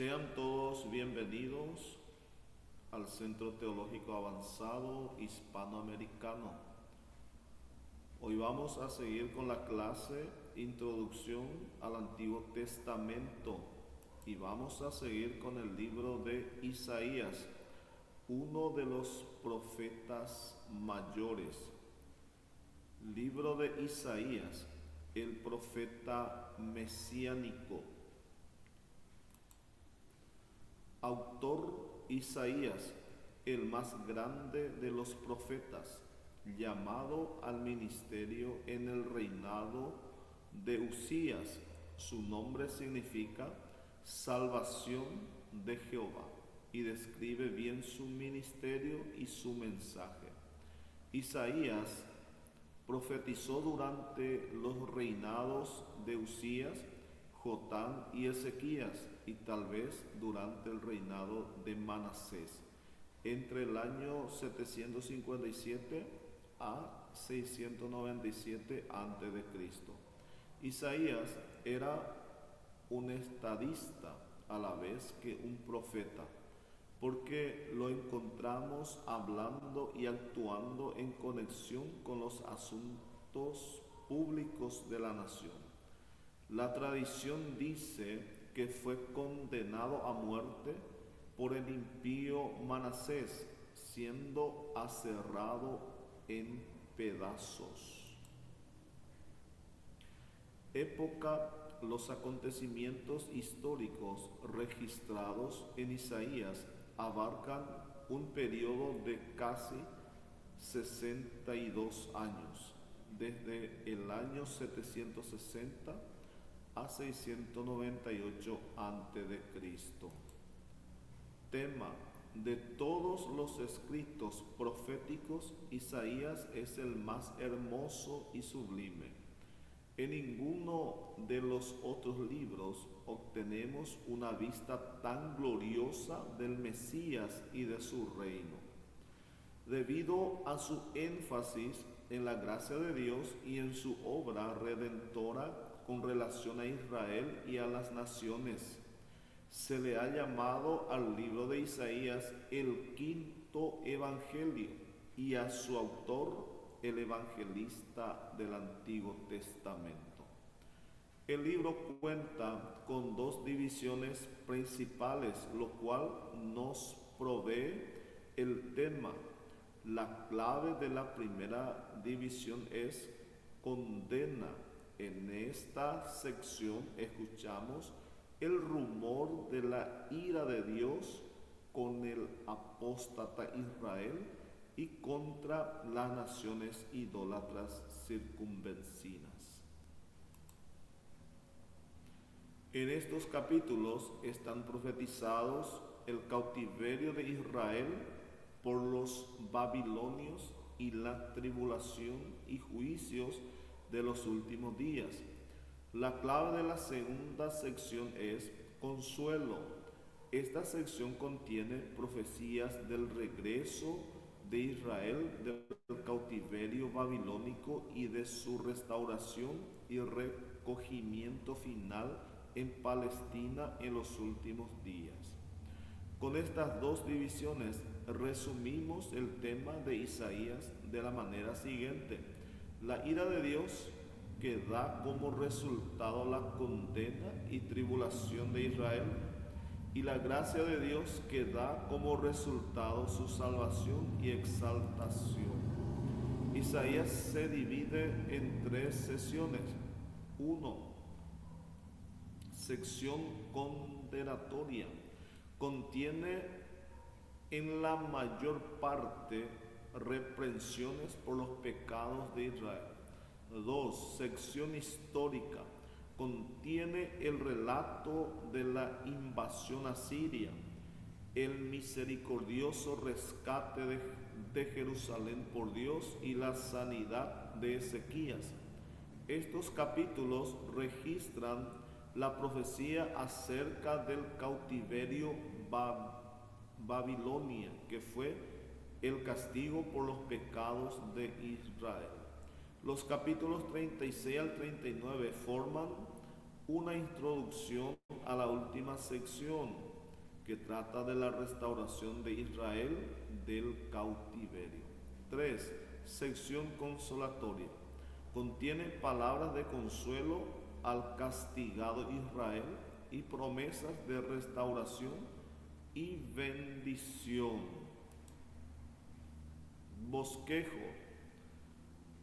Sean todos bienvenidos al Centro Teológico Avanzado Hispanoamericano. Hoy vamos a seguir con la clase Introducción al Antiguo Testamento y vamos a seguir con el libro de Isaías, uno de los profetas mayores. Libro de Isaías, el profeta mesiánico. Autor Isaías, el más grande de los profetas, llamado al ministerio en el reinado de Usías. Su nombre significa salvación de Jehová y describe bien su ministerio y su mensaje. Isaías profetizó durante los reinados de Usías, Jotán y Ezequías, y tal vez durante el reinado de Manasés, entre el año 757 a 697 a.C. Isaías era un estadista a la vez que un profeta, porque lo encontramos hablando y actuando en conexión con los asuntos públicos de la nación. La tradición dice que fue condenado a muerte por el impío Manasés, siendo aserrado en pedazos. Época: los acontecimientos históricos registrados en Isaías abarcan un periodo de casi 62 años, desde el año 760 a 698 a.C. Tema: de todos los escritos proféticos, Isaías es el más hermoso y sublime. En ninguno de los otros libros obtenemos una vista tan gloriosa del Mesías y de su reino. Debido a su énfasis en la gracia de Dios y en su obra redentora con relación a Israel y a las naciones, se le ha llamado al libro de Isaías el quinto evangelio y a su autor el evangelista del Antiguo Testamento. El libro cuenta con dos divisiones principales, lo cual nos provee el tema. La clave de la primera división es condena. En esta sección escuchamos el rumor de la ira de Dios con el apóstata Israel y contra las naciones idólatras circunvecinas. En estos capítulos están profetizados el cautiverio de Israel por los babilonios y la tribulación y juicios de los últimos días. La clave de la segunda sección es consuelo. Esta sección contiene profecías del regreso de Israel del cautiverio babilónico y de su restauración y recogimiento final en Palestina en los últimos días. Con estas dos divisiones resumimos el tema de Isaías de la manera siguiente: la ira de Dios, que da como resultado la condena y tribulación de Israel, y la gracia de Dios, que da como resultado su salvación y exaltación. Isaías se divide en tres secciones. 1. Sección condenatoria. Contiene en la mayor parte reprensiones por los pecados de Israel. 2. Sección histórica. Contiene el relato de la invasión asiria, el misericordioso rescate de Jerusalén por Dios y la sanidad de Ezequías. Estos capítulos registran la profecía acerca del cautiverio Babilonia, que fue el castigo por los pecados de Israel. Los capítulos 36 al 39 forman una introducción a la última sección, que trata de la restauración de Israel del cautiverio. 3. Sección consolatoria. Contiene palabras de consuelo al castigado Israel y promesas de restauración y bendición. Bosquejo.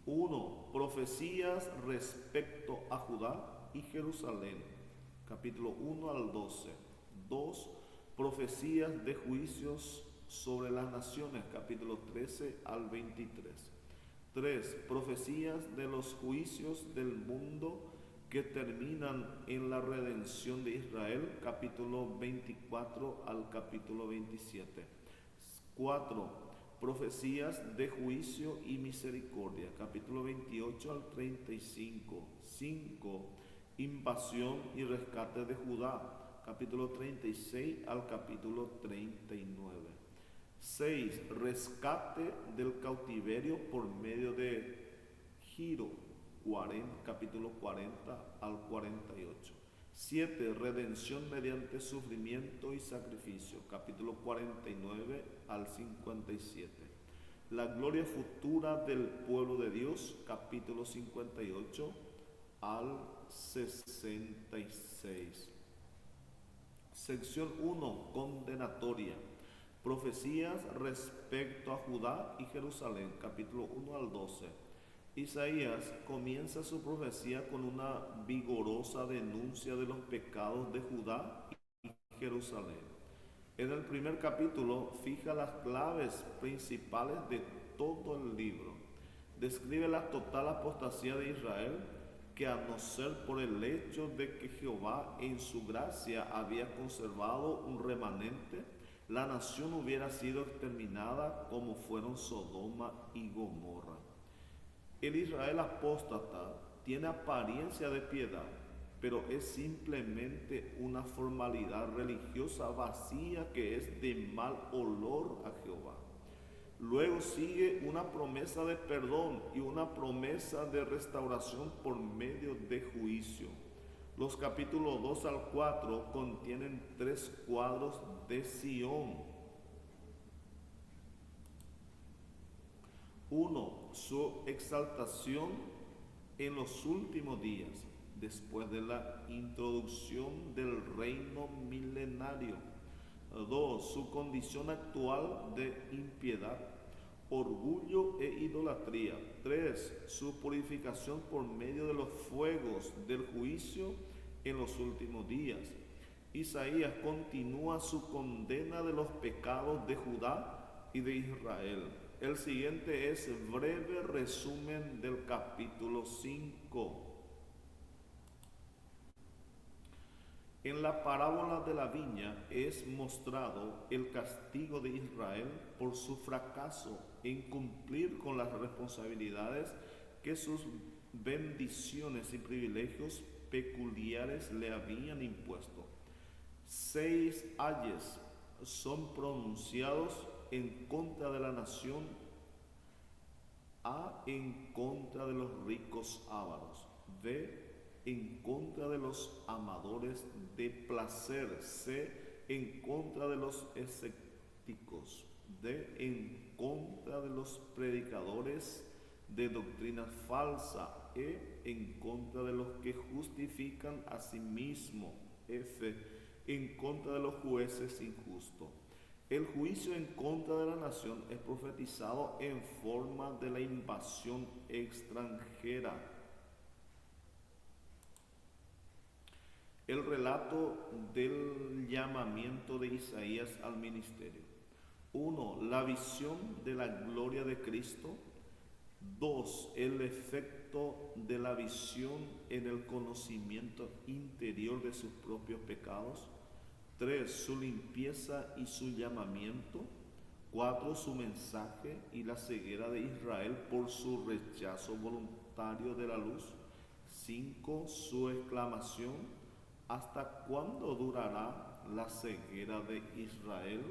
1. Profecías respecto a Judá y Jerusalén, capítulo 1 al 12. 2. Profecías de juicios sobre las naciones, capítulo 13 al 23. 3. Profecías de los juicios del mundo que terminan en la redención de Israel, capítulo 24 al capítulo 27. 4. Profecías de juicio y misericordia, capítulo 28 al 35. 5. Invasión y rescate de Judá, capítulo 36 al capítulo 39. 6. Rescate del cautiverio por medio de Giro, capítulo 40 al 48. 7. Redención mediante sufrimiento y sacrificio, capítulo 49 al 57. La gloria futura del pueblo de Dios, capítulo 58 al 66. Sección 1. Condenatoria. Profecías respecto a Judá y Jerusalén, capítulo 1 al 12. Isaías comienza su profecía con una vigorosa denuncia de los pecados de Judá y Jerusalén. En el primer capítulo fija las claves principales de todo el libro. Describe la total apostasía de Israel, que a no ser por el hecho de que Jehová en su gracia había conservado un remanente, la nación hubiera sido exterminada como fueron Sodoma y Gomorra. El Israel apóstata tiene apariencia de piedad, pero es simplemente una formalidad religiosa vacía que es de mal olor a Jehová. Luego sigue una promesa de perdón y una promesa de restauración por medio de juicio. Los capítulos 2 al 4 contienen 3 cuadros de Sión. 1. Su exaltación en los últimos días, después de la introducción del reino milenario. 2. Su condición actual de impiedad, orgullo e idolatría. 3. Su purificación por medio de los fuegos del juicio en los últimos días. Isaías continúa su condena de los pecados de Judá y de Israel. El siguiente es breve resumen del capítulo 5. En la parábola de la viña es mostrado el castigo de Israel por su fracaso en cumplir con las responsabilidades que sus bendiciones y privilegios peculiares le habían impuesto. 6 ayes son pronunciados en contra de la nación, A, en contra de los ricos ávaros, B, en contra de los amadores de placer, C, en contra de los escépticos, D, en contra de los predicadores de doctrina falsa, E, en contra de los que justifican a sí mismos, F, en contra de los jueces injustos. El juicio en contra de la nación es profetizado en forma de la invasión extranjera. El relato del llamamiento de Isaías al ministerio. 1. La visión de la gloria de Cristo. 2. El efecto de la visión en el conocimiento interior de sus propios pecados. 3. Su limpieza y su llamamiento. 4. Su mensaje y la ceguera de Israel por su rechazo voluntario de la luz. 5. Su exclamación: ¿hasta cuándo durará la ceguera de Israel?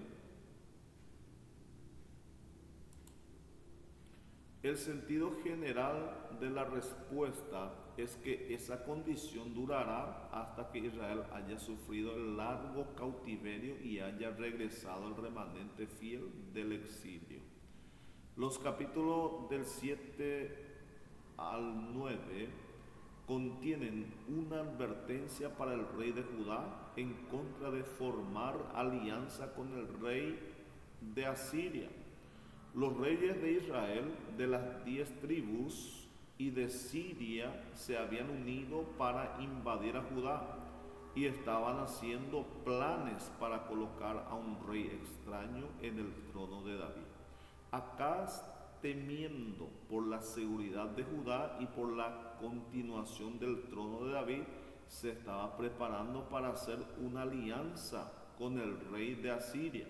El sentido general de la respuesta es que esa condición durará hasta que Israel haya sufrido el largo cautiverio y haya regresado el remanente fiel del exilio. Los capítulos del 7 al 9 contienen una advertencia para el rey de Judá en contra de formar alianza con el rey de Asiria. Los reyes de Israel, de las 10 tribus y de Siria, se habían unido para invadir a Judá y estaban haciendo planes para colocar a un rey extraño en el trono de David. Acaz, temiendo por la seguridad de Judá y por la continuación del trono de David, se estaba preparando para hacer una alianza con el rey de Asiria.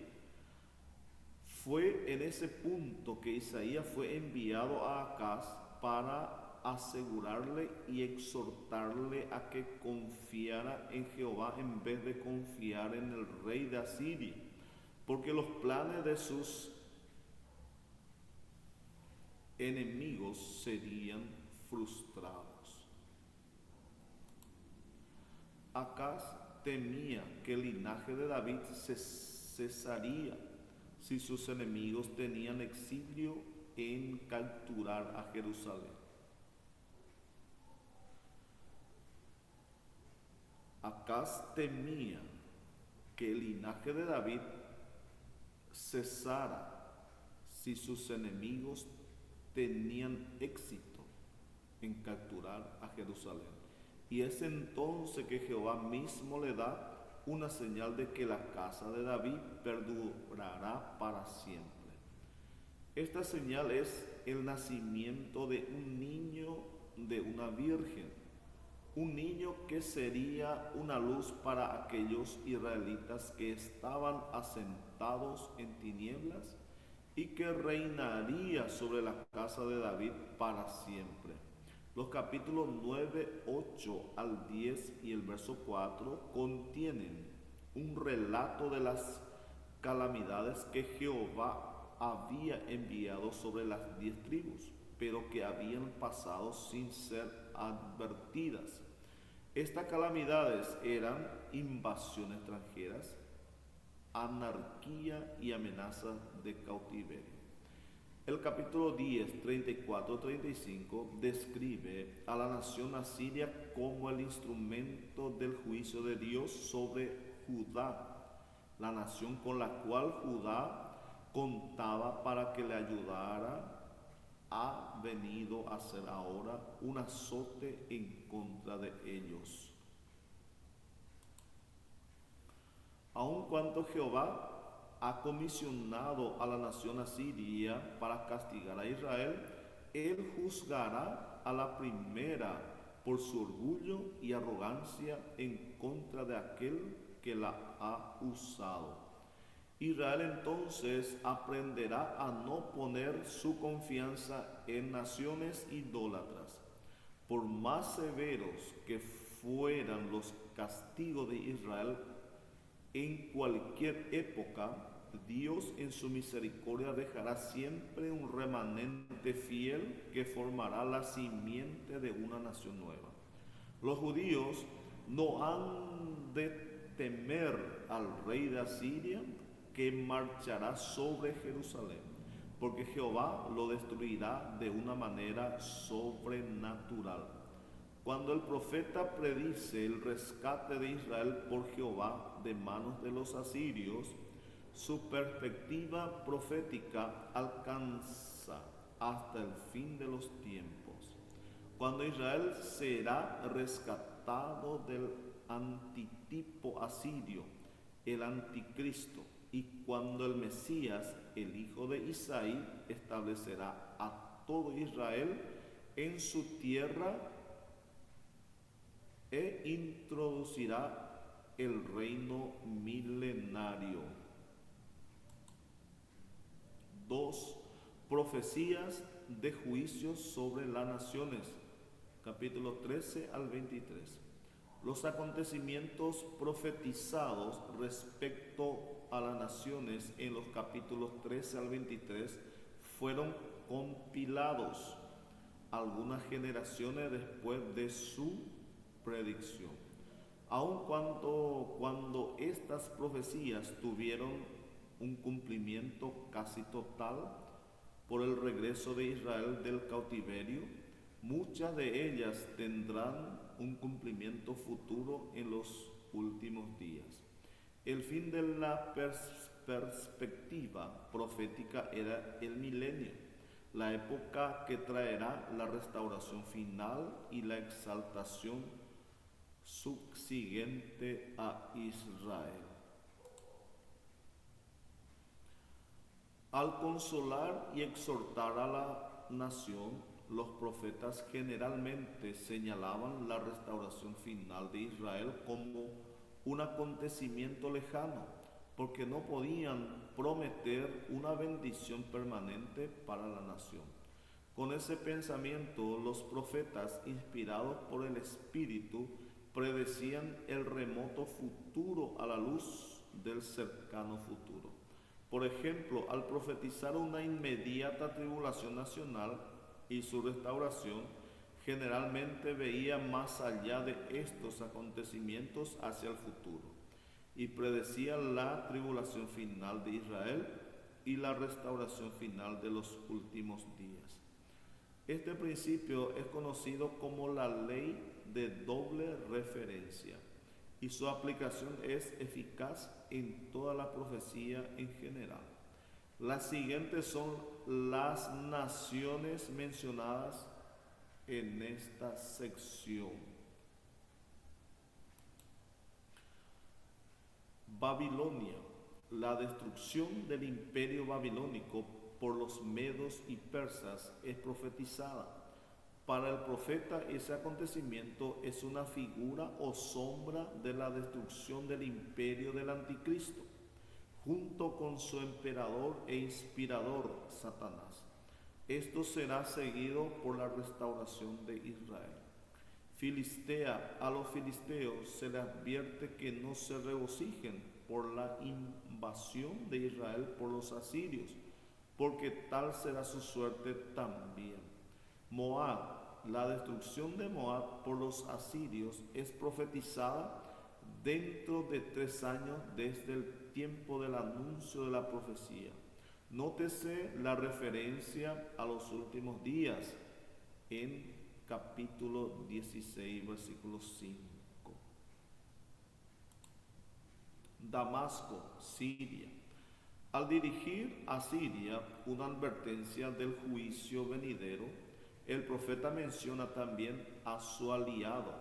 Fue en ese punto que Isaías fue enviado a Acaz para asegurarle y exhortarle a que confiara en Jehová en vez de confiar en el rey de Asiria, porque los planes de sus enemigos serían frustrados. Acaz temía que el linaje de David cesaría si sus enemigos tenían exilio en capturar a Jerusalén. Acaz temía que el linaje de David cesara si sus enemigos tenían éxito en capturar a Jerusalén. Y es entonces que Jehová mismo le da una señal de que la casa de David perdurará para siempre. Esta señal es el nacimiento de un niño de una virgen, un niño que sería una luz para aquellos israelitas que estaban asentados en tinieblas y que reinaría sobre la casa de David para siempre. Los capítulos 9, 8 al 10 y el verso 4 contienen un relato de las calamidades que Jehová había enviado sobre las 10 tribus, pero que habían pasado sin ser advertidas. Estas calamidades eran invasión extranjeras, anarquía y amenazas de cautiverio. El capítulo 10, 34-35 describe a la nación asiria como el instrumento del juicio de Dios sobre Judá, la nación con la cual Judá contaba para que le ayudara, ha venido a ser ahora un azote en contra de ellos. Aun cuando Jehová ha comisionado a la nación asiria para castigar a Israel, él juzgará a la primera por su orgullo y arrogancia en contra de aquel que la ha usado. Israel entonces aprenderá a no poner su confianza en naciones idólatras. Por más severos que fueran los castigos de Israel, en cualquier época, Dios en su misericordia dejará siempre un remanente fiel que formará la simiente de una nación nueva. Los judíos no han de temer al rey de Asiria que marchará sobre Jerusalén, porque Jehová lo destruirá de una manera sobrenatural. Cuando el profeta predice el rescate de Israel por Jehová de manos de los asirios, su perspectiva profética alcanza hasta el fin de los tiempos, cuando Israel será rescatado del antitipo asirio, el anticristo, y cuando el Mesías, el hijo de Isaí, establecerá a todo Israel en su tierra e introducirá el reino milenario. 2. Profecías de juicios sobre las naciones. Capítulo 13 al 23. Los acontecimientos profetizados respecto a las naciones en los capítulos 13 al 23 fueron compilados algunas generaciones después de su predicción. Aun cuando estas profecías tuvieron un cumplimiento casi total por el regreso de Israel del cautiverio, muchas de ellas tendrán un cumplimiento futuro en los últimos días. El fin de la perspectiva profética era el milenio, la época que traerá la restauración final y la exaltación subsiguiente a Israel. Al consolar y exhortar a la nación, los profetas generalmente señalaban la restauración final de Israel como un acontecimiento lejano, porque no podían prometer una bendición permanente para la nación. Con ese pensamiento, los profetas, inspirados por el Espíritu, predecían el remoto futuro a la luz del cercano futuro. Por ejemplo, al profetizar una inmediata tribulación nacional y su restauración, generalmente veía más allá de estos acontecimientos hacia el futuro y predecía la tribulación final de Israel y la restauración final de los últimos días. Este principio es conocido como la ley de doble referencia y su aplicación es eficaz en toda la profecía en general. Las siguientes son las naciones mencionadas en esta sección: Babilonia. La destrucción del imperio babilónico por los medos y persas es profetizada. Para el profeta, ese acontecimiento es una figura o sombra de la destrucción del imperio del anticristo, junto con su emperador e inspirador, Satanás. Esto será seguido por la restauración de Israel. Filistea. A los filisteos se les advierte que no se regocijen por la invasión de Israel por los asirios, porque tal será su suerte también. Moab. La destrucción de Moab por los asirios es profetizada dentro de 3 años desde el tiempo del anuncio de la profecía. Nótese la referencia a los últimos días en capítulo 16, versículo 5. Damasco, Siria. Al dirigir a Siria una advertencia del juicio venidero, el profeta menciona también a su aliado,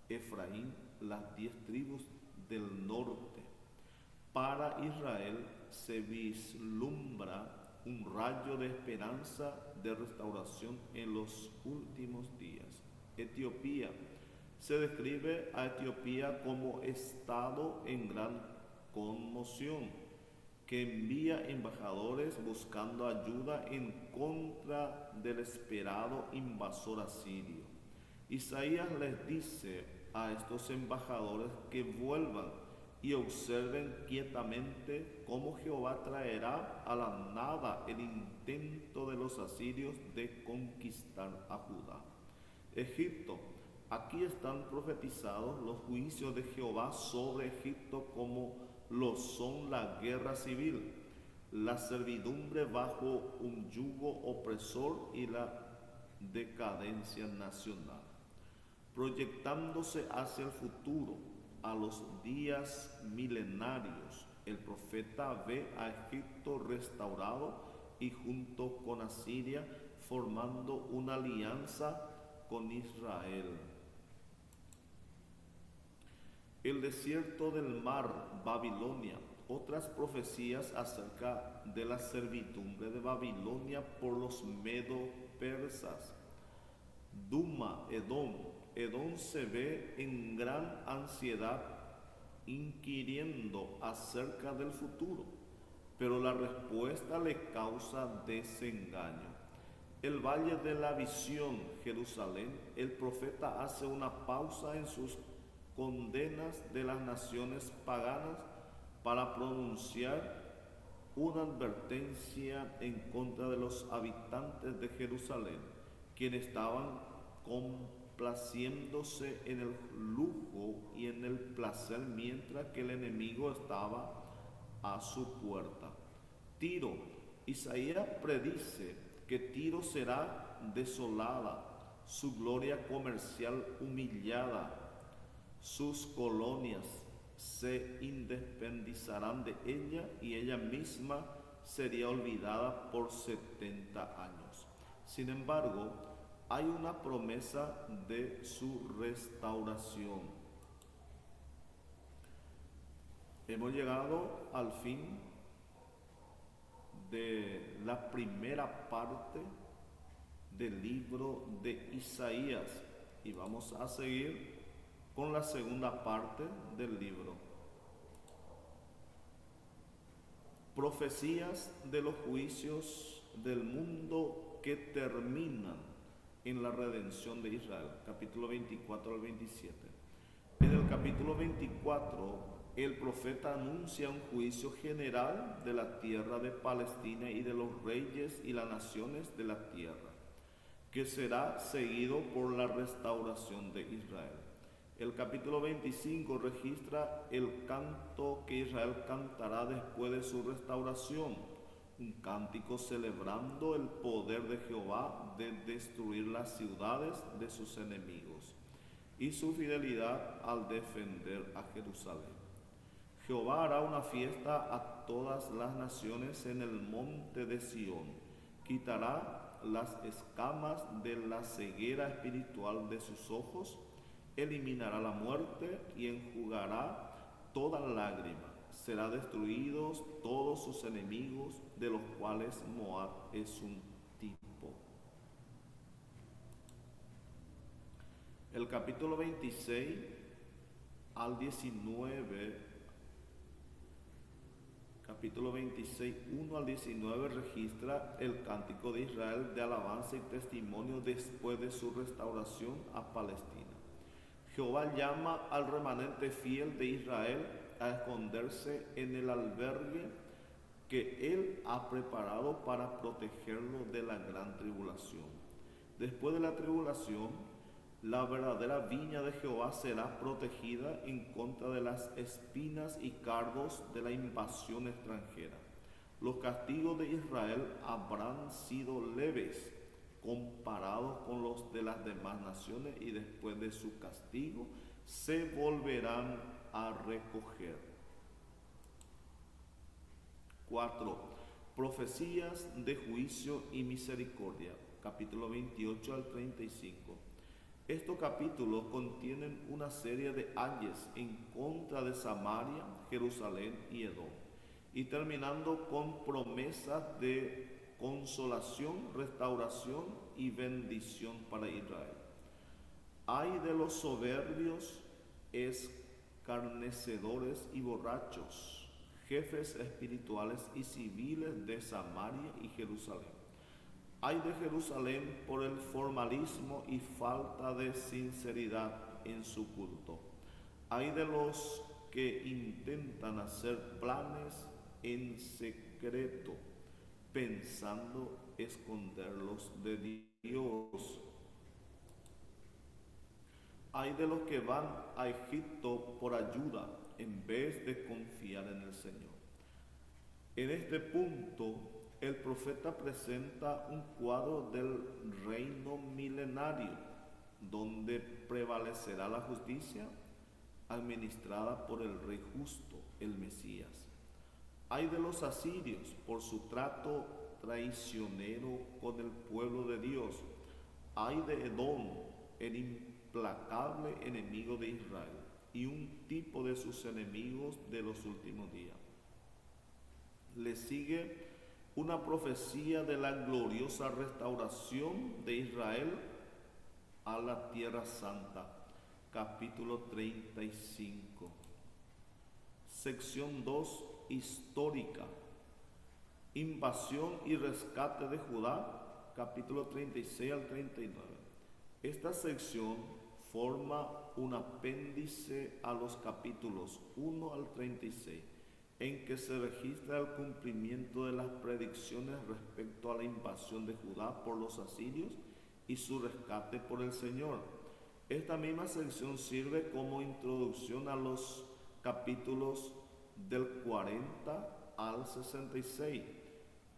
Efraín, las 10 tribus del norte. Para Israel se vislumbra un rayo de esperanza de restauración en los últimos días. Etiopía. Se describe a Etiopía como estado en gran conmoción, que envía embajadores buscando ayuda en contra del esperado invasor asirio. Isaías les dice a estos embajadores que vuelvan y observen quietamente cómo Jehová traerá a la nada el intento de los asirios de conquistar a Judá. Egipto. Aquí están profetizados los juicios de Jehová sobre Egipto, como lo son la guerra civil, la servidumbre bajo un yugo opresor y la decadencia nacional. Proyectándose hacia el futuro, a los días milenarios, el profeta ve a Egipto restaurado y junto con Asiria formando una alianza con Israel. El desierto del mar, Babilonia. Otras profecías acerca de la servidumbre de Babilonia por los medo-persas. Duma, Edom. Edom se ve en gran ansiedad inquiriendo acerca del futuro, pero la respuesta le causa desengaño. El valle de la visión, Jerusalén. El profeta hace una pausa en sus condenas de las naciones paganas para pronunciar una advertencia en contra de los habitantes de Jerusalén, quienes estaban complaciéndose en el lujo y en el placer mientras que el enemigo estaba a su puerta. Tiro, Isaías predice que Tiro será desolada, su gloria comercial humillada, sus colonias se independizarán de ella y ella misma sería olvidada por 70 años. Sin embargo, hay una promesa de su restauración. Hemos llegado al fin de la primera parte del libro de Isaías y vamos a seguir con la segunda parte del libro. Profecías de los juicios del mundo que terminan en la redención de Israel, capítulo 24 al 27. En el capítulo 24, el profeta anuncia un juicio general de la tierra de Palestina y de los reyes y las naciones de la tierra, que será seguido por la restauración de Israel. El capítulo 25 registra el canto que Israel cantará después de su restauración, un cántico celebrando el poder de Jehová de destruir las ciudades de sus enemigos y su fidelidad al defender a Jerusalén. Jehová hará una fiesta a todas las naciones en el monte de Sión, quitará las escamas de la ceguera espiritual de sus ojos, eliminará la muerte y enjugará toda lágrima. Serán destruidos todos sus enemigos, de los cuales Moab es un tipo. El capítulo 26 al 19, capítulo 26, 1 al 19 registra el cántico de Israel de alabanza y testimonio después de su restauración a Palestina. Jehová llama al remanente fiel de Israel a esconderse en el albergue que Él ha preparado para protegerlo de la gran tribulación. Después de la tribulación, la verdadera viña de Jehová será protegida en contra de las espinas y cardos de la invasión extranjera. Los castigos de Israel habrán sido leves comparados con los de las demás naciones, y después de su castigo se volverán a recoger. 4. Profecías de juicio y misericordia, capítulo 28 al 35. Estos capítulos contienen una serie de ayes en contra de Samaria, Jerusalén y Edom, y terminando con promesas de consolación, restauración y bendición para Israel. Ay de los soberbios, escarnecedores y borrachos, jefes espirituales y civiles de Samaria y Jerusalén. Ay de Jerusalén por el formalismo y falta de sinceridad en su culto. Ay de los que intentan hacer planes en secreto, pensando esconderlos de Dios. Hay de los que van a Egipto por ayuda en vez de confiar en el Señor. En este punto, el profeta presenta un cuadro del reino milenario, donde prevalecerá la justicia administrada por el Rey justo, el Mesías. Ay de los asirios por su trato traicionero con el pueblo de Dios. Ay de Edom, el implacable enemigo de Israel y un tipo de sus enemigos de los últimos días. Le sigue una profecía de la gloriosa restauración de Israel a la Tierra Santa, capítulo 35. Sección 2, histórica. Invasión y rescate de Judá, capítulo 36 al 39. Esta sección forma un apéndice a los capítulos 1 al 36 en que se registra el cumplimiento de las predicciones respecto a la invasión de Judá por los asirios y su rescate por el Señor. Esta misma sección sirve como introducción a los capítulos del 40 al 66,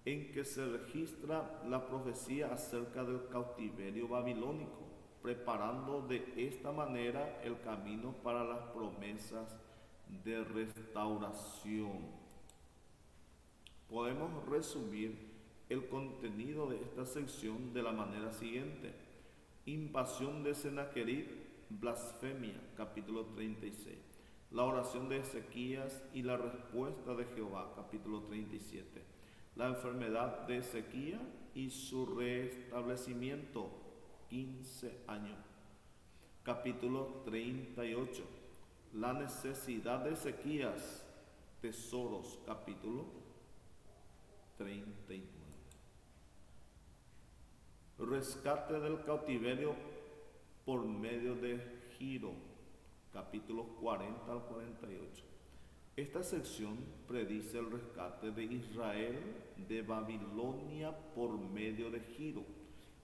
en que se registra la profecía acerca del cautiverio babilónico, preparando de esta manera el camino para las promesas de restauración. Podemos resumir el contenido de esta sección de la manera siguiente: invasión de Sennacherib, blasfemia, capítulo 36. La oración de Ezequías y la respuesta de Jehová, capítulo 37. La enfermedad de Ezequías y su restablecimiento, 15 años. Capítulo 38. La necesidad de Ezequías, tesoros, capítulo 39. Rescate del cautiverio por medio de Giro, capítulos 40 al 48. Esta sección predice el rescate de Israel de Babilonia por medio de Giro,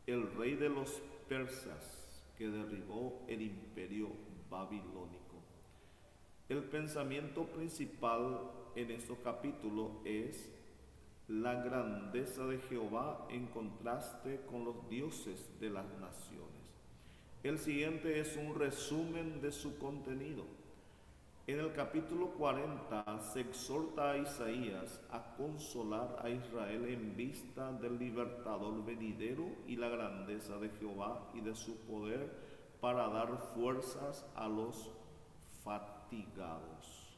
el rey de los persas que derribó el imperio babilónico. El pensamiento principal en estos capítulos es la grandeza de Jehová en contraste con los dioses de las naciones. El siguiente es un resumen de su contenido. En el capítulo 40 se exhorta a Isaías a consolar a Israel en vista del libertador venidero y la grandeza de Jehová y de su poder para dar fuerzas a los fatigados.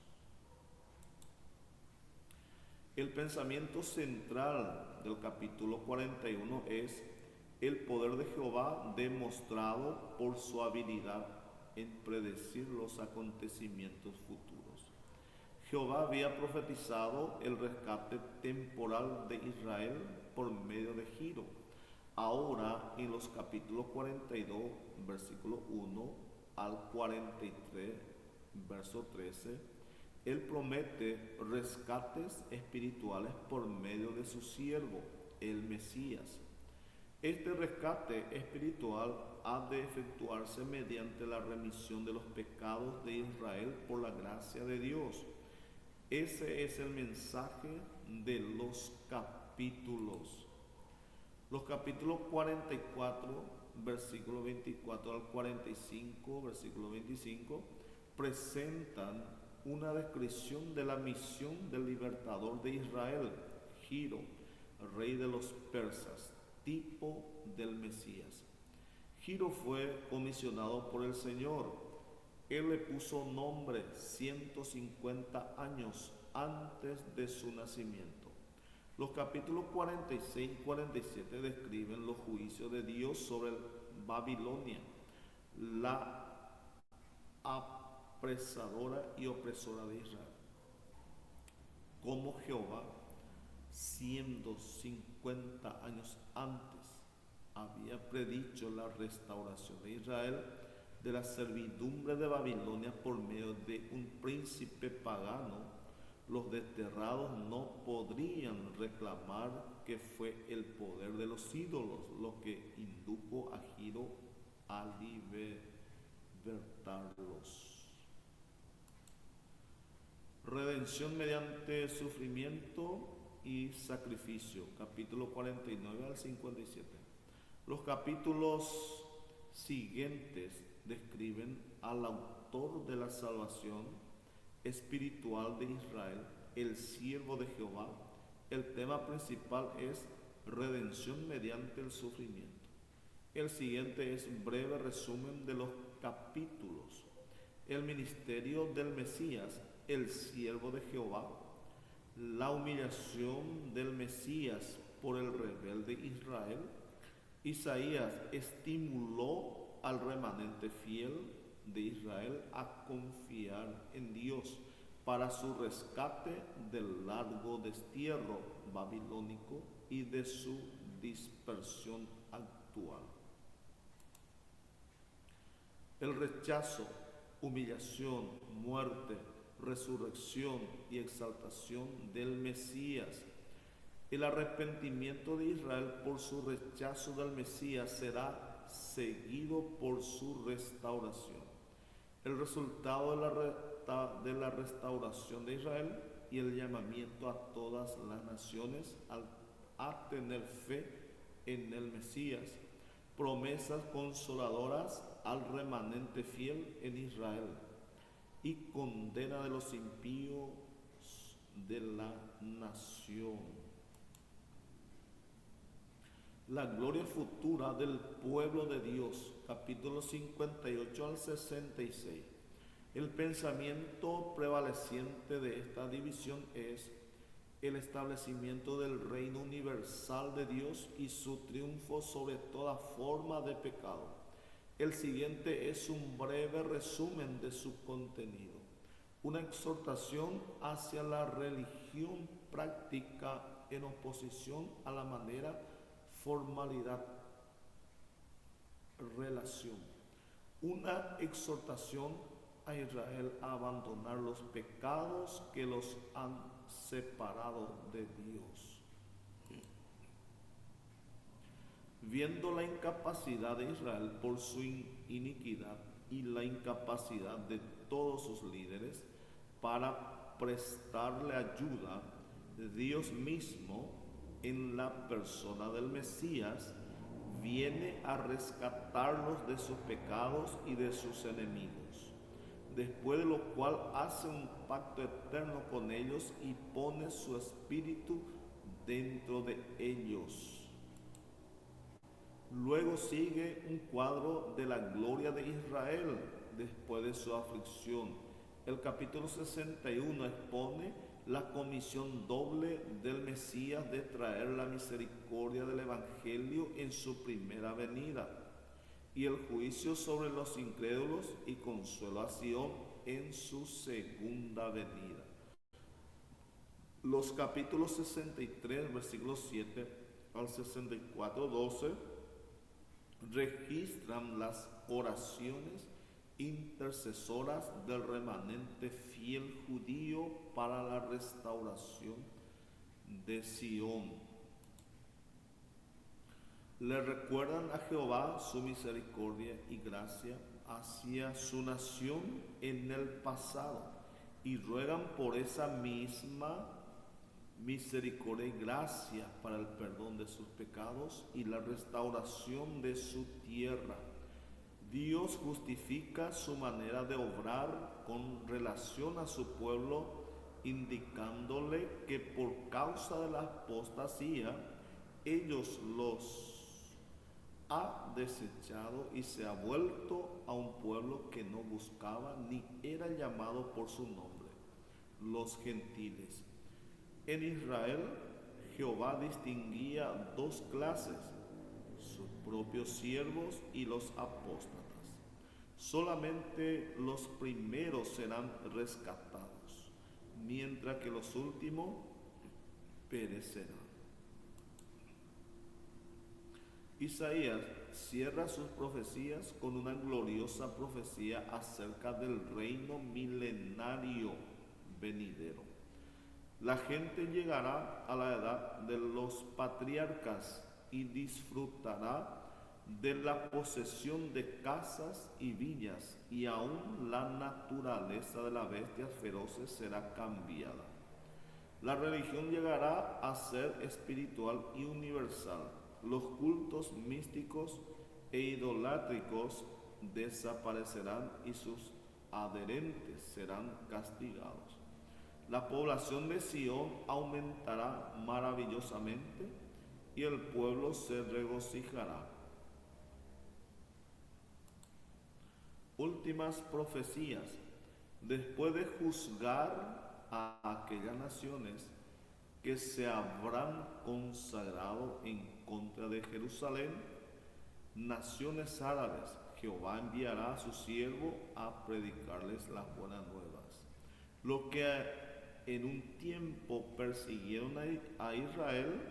El pensamiento central del capítulo 41 es el poder de Jehová demostrado por su habilidad en predecir los acontecimientos futuros. Jehová había profetizado el rescate temporal de Israel por medio de Giro. Ahora, en los capítulos 42, versículo 1 al 43, verso 13, Él promete rescates espirituales por medio de su siervo, el Mesías. Este rescate espiritual ha de efectuarse mediante la remisión de los pecados de Israel por la gracia de Dios. Ese es el mensaje de los capítulos. Los capítulos 44, versículo 24 al 45, versículo 25, presentan una descripción de la misión del libertador de Israel, Giro, rey de los persas, tipo del Mesías. Giro fue comisionado por el Señor. Él le puso nombre 150 años antes de su nacimiento. Los capítulos 46 y 47 describen los juicios de Dios sobre Babilonia, la apresadora y opresora de Israel. Como Jehová, siendo 50 años antes, había predicho la restauración de Israel de la servidumbre de Babilonia por medio de un príncipe pagano, los desterrados no podrían reclamar que fue el poder de los ídolos lo que indujo a Giro a libertarlos. Redención mediante sufrimiento y sacrificio, capítulo 49 al 57. Los capítulos siguientes describen al autor de la salvación espiritual de Israel, el siervo de Jehová. El tema principal es redención mediante el sufrimiento. El siguiente es un breve resumen de los capítulos. El ministerio del Mesías, el siervo de Jehová, la humillación del Mesías por el rebelde Israel. Isaías estimuló al remanente fiel de Israel a confiar en Dios para su rescate del largo destierro babilónico y de su dispersión actual. El rechazo, humillación, muerte, resurrección y exaltación del Mesías. El arrepentimiento de Israel por su rechazo del Mesías será seguido por su restauración. El resultado de la restauración de Israel y el llamamiento a todas las naciones a tener fe en el Mesías. Promesas consoladoras al remanente fiel en Israel y condena de los impíos de la nación. La gloria futura del pueblo de Dios, capítulo 58 al 66. El pensamiento prevaleciente de esta división es el establecimiento del reino universal de Dios y su triunfo sobre toda forma de pecado. El siguiente es un breve resumen de su contenido. Una exhortación hacia la religión práctica en oposición a la manera, formalidad, relación. Una exhortación a Israel a abandonar los pecados que los han separado de Dios. Viendo la incapacidad de Israel por su iniquidad y la incapacidad de todos sus líderes para prestarle ayuda, Dios mismo, en la persona del Mesías, viene a rescatarlos de sus pecados y de sus enemigos, después de lo cual hace un pacto eterno con ellos y pone su espíritu dentro de ellos. Luego sigue un cuadro de la gloria de Israel después de su aflicción. El capítulo 61 expone la comisión doble del Mesías de traer la misericordia del Evangelio en su primera venida y el juicio sobre los incrédulos y consolación en su segunda venida. Los capítulos 63, versículos 7 al 64, 12 registran las oraciones intercesoras del remanente fiel judío para la restauración de Sión. Le recuerdan a Jehová su misericordia y gracia hacia su nación en el pasado y ruegan por esa misma misericordia y gracia para el perdón de sus pecados y la restauración de su tierra. Dios justifica su manera de obrar con relación a su pueblo, indicándole que por causa de la apostasía, ellos los ha desechado y se ha vuelto a un pueblo que no buscaba ni era llamado por su nombre, los gentiles. En Israel, Jehová distinguía dos clases, sus propios siervos y los apóstatas. Solamente los primeros serán rescatados, mientras que los últimos perecerán. Isaías cierra sus profecías con una gloriosa profecía acerca del reino milenario venidero. La gente llegará a la edad de los patriarcas y disfrutará de la posesión de casas y viñas, y aún la naturaleza de las bestias feroces será cambiada. La religión llegará a ser espiritual y universal. Los cultos místicos e idolátricos desaparecerán y sus adherentes serán castigados. La población de Sión aumentará maravillosamente y el pueblo se regocijará. Últimas profecías. Después de juzgar a aquellas naciones que se habrán consagrado en contra de Jerusalén, naciones árabes, Jehová enviará a su siervo a predicarles las buenas nuevas. Lo que en un tiempo persiguieron a Israel,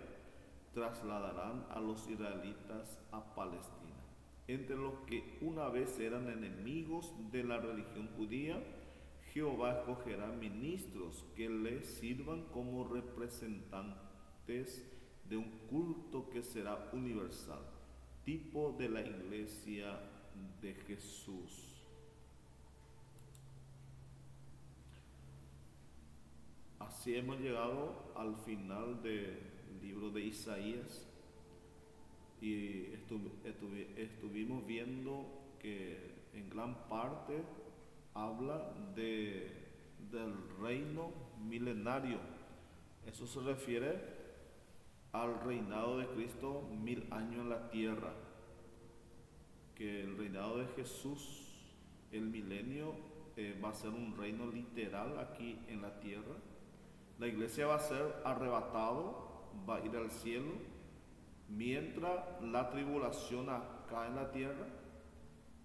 trasladarán a los israelitas a Palestina. Entre los que una vez eran enemigos de la religión judía, Jehová escogerá ministros que le sirvan como representantes de un culto que será universal, tipo de la iglesia de Jesús. Así hemos llegado al final del libro de Isaías y estuvimos viendo que en gran parte habla del reino milenario. Eso se refiere al reinado de Cristo 1000 años en la tierra, que el reinado de Jesús, el milenio, va a ser un reino literal aquí en la tierra. La iglesia va a ser arrebatado, va a ir al cielo, mientras la tribulación acá en la tierra.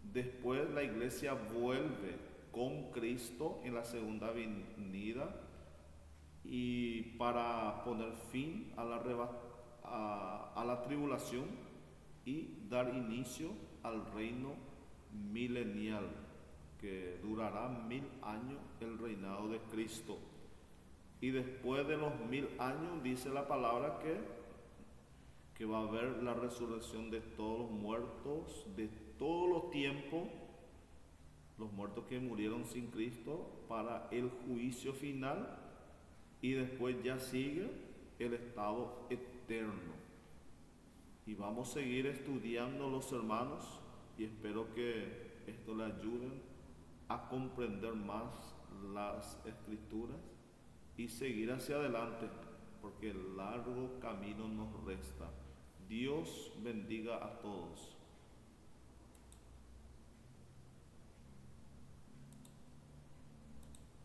Después la iglesia vuelve con Cristo en la segunda venida y para poner fin a la tribulación y dar inicio al reino milenial, que durará 1000 años el reinado de Cristo. Y después de los 1000 años dice la palabra que va a haber la resurrección de todos los muertos, de todos los tiempos, los muertos que murieron sin Cristo, para el juicio final, y después ya sigue el estado eterno. Y vamos a seguir estudiando, los hermanos, y espero que esto le ayude a comprender más las escrituras y seguir hacia adelante, porque el largo camino nos resta. Dios bendiga a todos.